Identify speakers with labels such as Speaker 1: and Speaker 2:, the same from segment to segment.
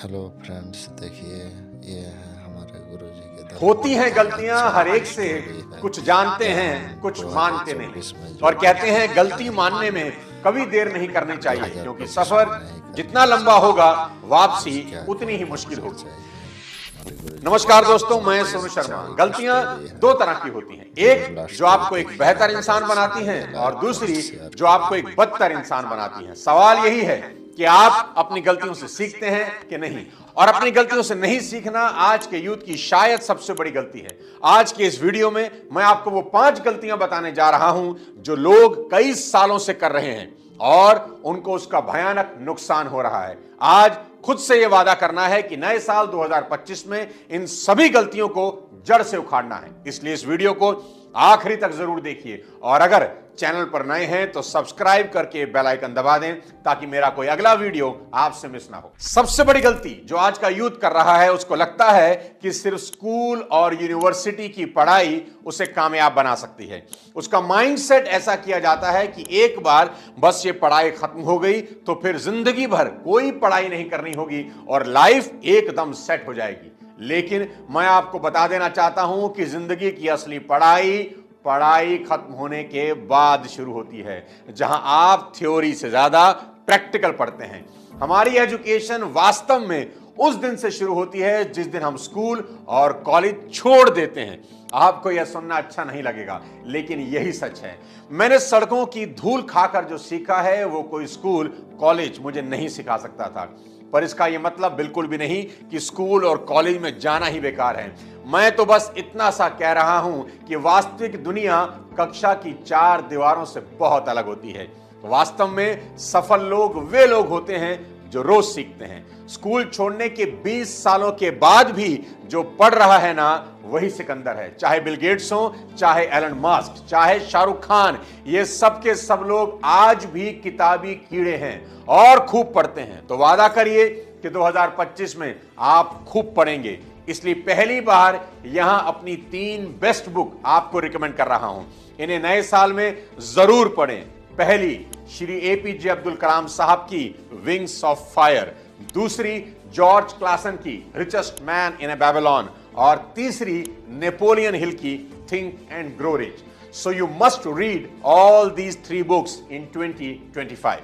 Speaker 1: Hello friends, देखिए ये है हमारे गुरुजी के दरबार।
Speaker 2: होती हैं गलतियां हर एक से, कुछ जानते हैं कुछ मानते नहीं, और कहते हैं गलती मानने में कभी देर नहीं करनी चाहिए, क्योंकि सफर जितना लंबा होगा वापसी उतनी ही मुश्किल होगी। नमस्कार दोस्तों, मैं सोनू शर्मा। गलतियां दो तरह की होती हैं, एक जो आपको एक बेहतर इंसान बनाती हैं और दूसरी जो आपको एक बदतर इंसान बनाती हैं। सवाल यही है कि आप अपनी गलतियों से सीखते हैं कि नहीं। और अपनी गलतियों से नहीं सीखना आज के यूथ की शायद सबसे बड़ी गलती है। आज के इस वीडियो में मैं आपको वो 5 गलतियां बताने जा रहा हूं जो लोग कई सालों से कर रहे हैं और उनको उसका भयानक नुकसान हो रहा है। आज खुद से यह वादा करना है कि नए साल 2025 में इन सभी गलतियों को जड़ से उखाड़ना है। इसलिए इस वीडियो को आखिरी तक जरूर देखिए, और अगर चैनल पर नए हैं तो सब्सक्राइब करके बेल आइकन दबा दें ताकि मेरा कोई अगला वीडियो आपसे मिस ना हो। सबसे बड़ी गलती जो आज का यूथ कर रहा है, उसको लगता है कि सिर्फ स्कूल और यूनिवर्सिटी की पढ़ाई उसे कामयाब बना सकती है। उसका माइंडसेट ऐसा किया जाता है कि एक बार बस ये पढ़ाई खत्म हो गई तो फिर जिंदगी भर कोई पढ़ाई नहीं करनी होगी और लाइफ एकदम सेट हो जाएगी। लेकिन मैं आपको बता देना चाहता हूं कि जिंदगी की असली पढ़ाई खत्म होने के बाद शुरू होती है, जहां आप थ्योरी से ज्यादा प्रैक्टिकल पढ़ते हैं। हमारी एजुकेशन वास्तव में उस दिन से शुरू होती है जिस दिन हम स्कूल और कॉलेज छोड़ देते हैं। आपको यह सुनना अच्छा नहीं लगेगा, लेकिन यही सच है। मैंने सड़कों की धूल खाकर जो सीखा है वो कोई स्कूल कॉलेज मुझे नहीं सिखा सकता था। पर इसका यह मतलब बिल्कुल भी नहीं कि स्कूल और कॉलेज में जाना ही बेकार है। मैं तो बस इतना सा कह रहा हूं कि वास्तविक दुनिया कक्षा की 4 दीवारों से बहुत अलग होती है। वास्तव में सफल लोग वे लोग होते हैं जो रोज सीखते हैं। स्कूल छोड़ने के 20 सालों के बाद भी जो पढ़ रहा है ना, वही सिकंदर है। चाहे बिल गेट्स हो, चाहे एलन मस्क, चाहे शाहरुख खान, ये सब के सब लोग आज भी किताबी कीड़े हैं और खूब पढ़ते हैं। तो वादा करिए कि 2025 में आप खूब पढ़ेंगे। इसलिए पहली बार यहां अपनी 3 बेस्ट बुक आपको रिकमेंड कर रहा हूं। इन्हें नए साल में जरूर पढ़ें। पहली, श्री एपीजे अब्दुल कलाम साहब की विंग्स ऑफ फायर। दूसरी, जॉर्ज क्लासन की richest man in A Babylon. और तीसरी, नेपोलियन हिल की think and grow rich. So you must read all these 3 books इन 2025।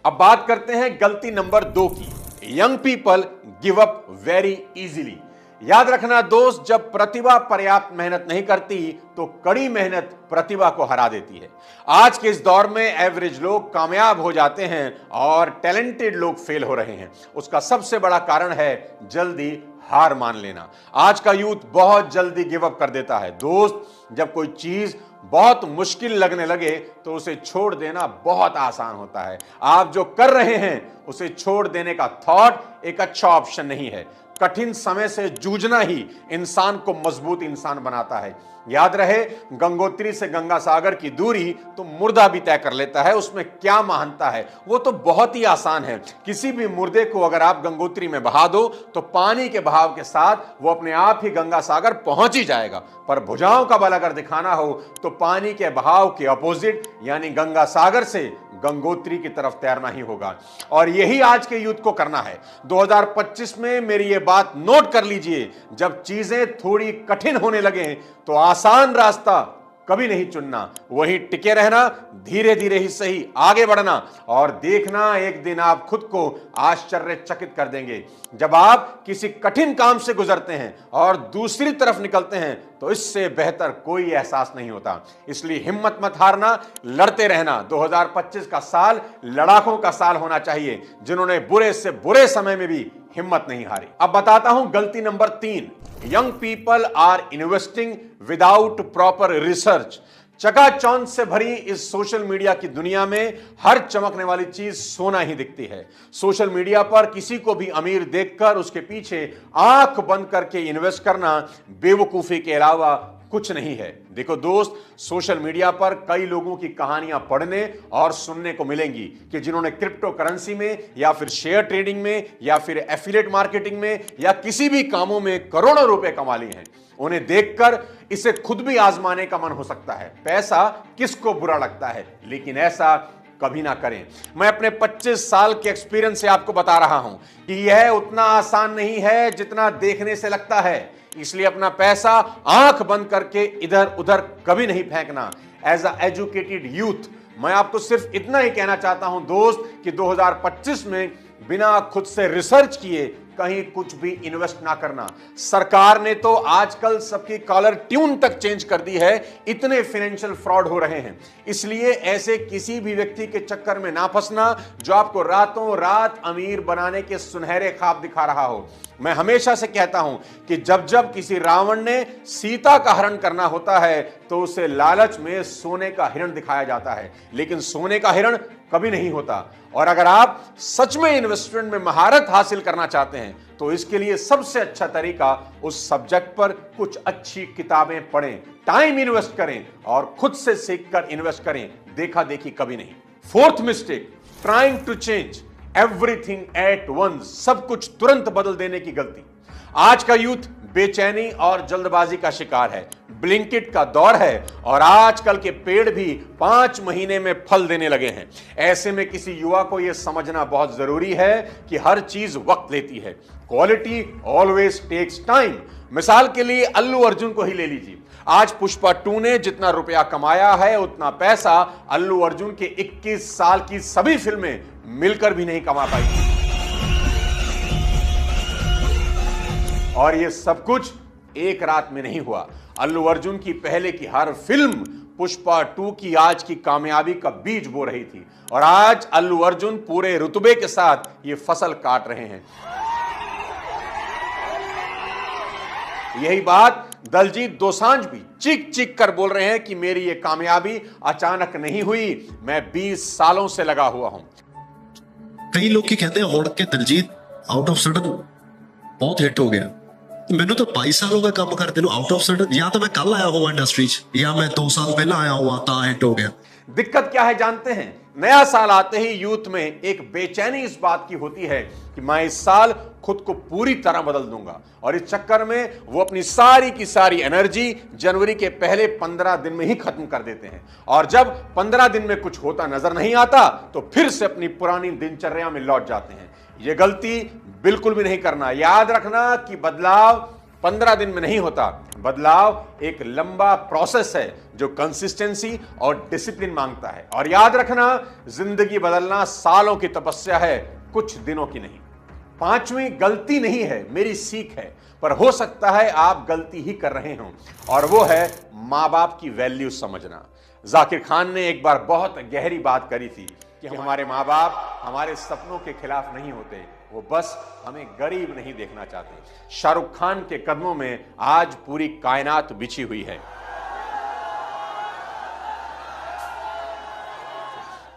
Speaker 2: अब बात करते हैं गलती नंबर 2 की। Young people give up very easily. याद रखना दोस्त, जब प्रतिभा पर्याप्त मेहनत नहीं करती तो कड़ी मेहनत प्रतिभा को हरा देती है। आज के इस दौर में एवरेज लोग कामयाब हो जाते हैं और टैलेंटेड लोग फेल हो रहे हैं। उसका सबसे बड़ा कारण है जल्दी हार मान लेना। आज का यूथ बहुत जल्दी गिव अप कर देता है। दोस्त, जब कोई चीज बहुत मुश्किल लगने लगे तो उसे छोड़ देना बहुत आसान होता है। आप जो कर रहे हैं उसे छोड़ देने का थॉट एक अच्छा ऑप्शन नहीं है। कठिन समय से जूझना ही इंसान को मजबूत इंसान बनाता है। याद रहे, गंगोत्री से गंगा सागर की दूरी तो मुर्दा भी तय कर लेता है। उसमें क्या महानता है, वो तो बहुत ही आसान है। किसी भी मुर्दे को अगर आप गंगोत्री में बहा दो तो पानी के बहाव के साथ वो अपने आप ही गंगा सागर पहुंच ही जाएगा। पर भुजाओं का बल अगर दिखाना हो तो पानी के बहाव के अपोजिट यानी गंगा सागर से गंगोत्री की तरफ तैरना ही होगा। और यही आज के यूथ को करना है। 2025 में मेरी ये बात नोट कर लीजिए, जब चीजें थोड़ी कठिन होने लगे तो आसान रास्ता कभी नहीं चुनना, वहीं टिके रहना, धीरे धीरे ही सही आगे बढ़ना और देखना एक दिन आप खुद को आश्चर्यचकित कर देंगे। जब आप किसी कठिन काम से गुजरते हैं और दूसरी तरफ निकलते हैं तो इससे बेहतर कोई एहसास नहीं होता। इसलिए हिम्मत मत हारना, लड़ते रहना। 2025 का साल लड़ाकों का साल होना चाहिए, जिन्होंने बुरे से बुरे समय में भी हिम्मत नहीं हारी। अब बताता हूं गलती number 3। Young people are investing without proper research. चकाचौंध से भरी इस सोशल मीडिया की दुनिया में हर चमकने वाली चीज सोना ही दिखती है। सोशल मीडिया पर किसी को भी अमीर देखकर उसके पीछे आंख बंद करके इन्वेस्ट करना बेवकूफी के अलावा कुछ नहीं है। देखो दोस्त, सोशल मीडिया पर कई लोगों की कहानियां पढ़ने और सुनने को मिलेंगी कि जिन्होंने क्रिप्टो करेंसी में या फिर शेयर ट्रेडिंग में या फिर एफिलिएट मार्केटिंग में या किसी भी कामों में करोड़ों रुपए कमा लिए हैं। उन्हें देखकर इसे खुद भी आजमाने का मन हो सकता है। पैसा किसको बुरा लगता है, लेकिन ऐसा कभी ना करें। मैं अपने 25 साल के एक्सपीरियंस से आपको बता रहा हूं कि यह उतना आसान नहीं है जितना देखने से लगता है। इसलिए अपना पैसा आंख बंद करके इधर उधर कभी नहीं फेंकना। एज अ एजुकेटेड यूथ मैं आपको सिर्फ इतना ही कहना चाहता हूं दोस्त कि 2025 में बिना खुद से रिसर्च किए कहीं कुछ भी इन्वेस्ट ना करना। सरकार ने तो आजकल सबकी कॉलर ट्यून तक चेंज कर दी है, इतने फाइनेंशियल फ्रॉड हो रहे हैं। इसलिए ऐसे किसी भी व्यक्ति के चक्कर में ना फंसना जो आपको रातों रात अमीर बनाने के सुनहरे ख्वाब दिखा रहा हो। मैं हमेशा से कहता हूं कि जब जब किसी रावण ने सीता का हरण करना होता है तो उसे लालच में सोने का हिरण दिखाया जाता है, लेकिन सोने का हिरण कभी नहीं होता। और अगर आप सच में इन्वेस्टमेंट में महारत हासिल करना चाहते हैं तो इसके लिए सबसे अच्छा तरीका उस सब्जेक्ट पर कुछ अच्छी किताबें पढ़ें, टाइम इन्वेस्ट करें और खुद से सीखकर इन्वेस्ट करें, देखा देखी कभी नहीं। Fourth mistake, trying to change everything at once, सब कुछ तुरंत बदल देने की गलती। आज का यूथ बेचैनी और जल्दबाजी का शिकार है। ब्लिंकिट का दौर है और आजकल के पेड़ भी 5 महीने में फल देने लगे हैं। ऐसे में किसी युवा को यह समझना बहुत जरूरी है कि हर चीज वक्त लेती है। Quality always takes time. मिसाल के लिए अल्लू अर्जुन को ही ले लीजिए। आज पुष्पा 2 ने जितना रुपया कमाया है उतना पैसा अल्लू अर्जुन के 21 साल की सभी फिल्में मिलकर भी नहीं कमा पाई। और ये सब कुछ एक रात में नहीं हुआ। अल्लू अर्जुन की पहले की हर फिल्म पुष्पा 2 की आज की कामयाबी का बीज बो रही थी और आज अल्लू अर्जुन पूरे रुतबे के साथ ये फसल काट रहे हैं। यही बात दलजीत दोसांझ भी चीख चीख कर बोल रहे हैं कि मेरी ये कामयाबी अचानक नहीं हुई, मैं 20 सालों से लगा हुआ हूं।
Speaker 3: कई लोग कहते हैं होड़ के दलजीत आउट ऑफ सडन बहुत हिट हो गया। मैंने तो 22 सालों का काम करते आउट ऑफ सडन, या तो मैं कल आया हुआ इंडस्ट्री या मैं 2 साल पहले आया हुआ था हिट हो गया।
Speaker 2: दिक्कत क्या है जानते हैं? नया साल आते ही यूथ में एक बेचैनी इस बात की होती है कि मैं इस साल खुद को पूरी तरह बदल दूंगा और इस चक्कर में वो अपनी सारी की सारी एनर्जी जनवरी के पहले 15 दिन में ही खत्म कर देते हैं और जब 15 दिन में कुछ होता नजर नहीं आता तो फिर से अपनी पुरानी दिनचर्या में लौट जाते हैं। ये गलती बिल्कुल भी नहीं करना। याद रखना कि बदलाव 15 दिन में नहीं होता। बदलाव एक लंबा प्रोसेस है जो कंसिस्टेंसी और डिसिप्लिन मांगता है। और याद रखना, जिंदगी बदलना सालों की तपस्या है, कुछ दिनों की नहीं। 5वीं गलती नहीं है, मेरी सीख है, पर हो सकता है आप गलती ही कर रहे हो और वो है माँ बाप की वैल्यू समझना। जाकिर खान ने एक बार बहुत गहरी बात करी थी कि हमारे माँ बाप हमारे सपनों के खिलाफ नहीं होते, वो बस हमें गरीब नहीं देखना चाहते। शाहरुख खान के कदमों में आज पूरी कायनात बिछी हुई है,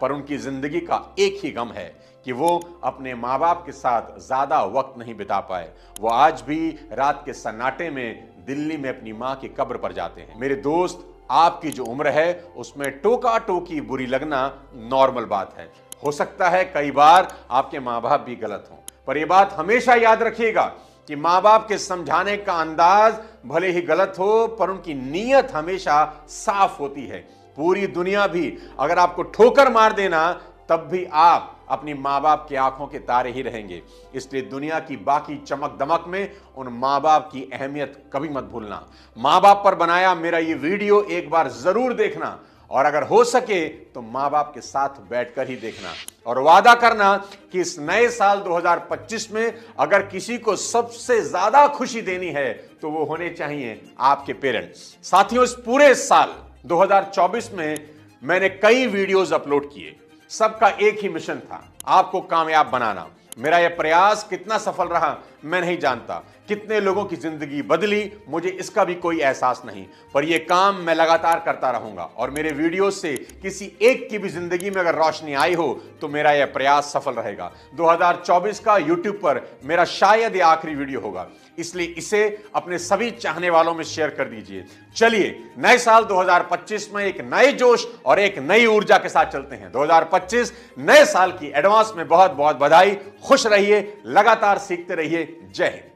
Speaker 2: पर उनकी जिंदगी का एक ही गम है कि वो अपने माँ बाप के साथ ज्यादा वक्त नहीं बिता पाए। वो आज भी रात के सन्नाटे में दिल्ली में अपनी माँ की कब्र पर जाते हैं। मेरे दोस्त, आपकी जो उम्र है उसमें टोका टोकी बुरी लगना नॉर्मल बात है। हो सकता है कई बार आपके माँ बाप भी गलत हों, पर यह बात हमेशा याद रखिएगा कि माँ बाप के समझाने का अंदाज भले ही गलत हो पर उनकी नीयत हमेशा साफ होती है। पूरी दुनिया भी अगर आपको ठोकर मार देना तब भी आप अपनी माँ बाप की आंखों के तारे ही रहेंगे। इसलिए दुनिया की बाकी चमक दमक में उन माँ बाप की अहमियत कभी मत भूलना। माँ बाप पर बनाया मेरा ये वीडियो एक बार जरूर देखना और अगर हो सके तो माँ बाप के साथ बैठकर ही देखना और वादा करना कि इस नए साल 2025 में अगर किसी को सबसे ज्यादा खुशी देनी है तो वो होने चाहिए आपके पेरेंट्स। साथियों, इस पूरे साल 2024 में मैंने कई वीडियोस अपलोड किए। सबका एक ही मिशन था, आपको कामयाब बनाना। मेरा यह प्रयास कितना सफल रहा मैं नहीं जानता, कितने लोगों की जिंदगी बदली मुझे इसका भी कोई एहसास नहीं, पर यह काम मैं लगातार करता रहूंगा और मेरे वीडियो से किसी एक की भी जिंदगी में अगर रोशनी आई हो तो मेरा यह प्रयास सफल रहेगा। 2024 का YouTube पर मेरा शायद यह आखिरी वीडियो होगा, इसलिए इसे अपने सभी चाहने वालों में शेयर कर दीजिए। चलिए नए साल 2025 में एक नए जोश और एक नई ऊर्जा के साथ चलते हैं। 2025 नए साल की एडवांस में बहुत बहुत बधाई। खुश रहिए, लगातार सीखते रहिए। जय हिंद।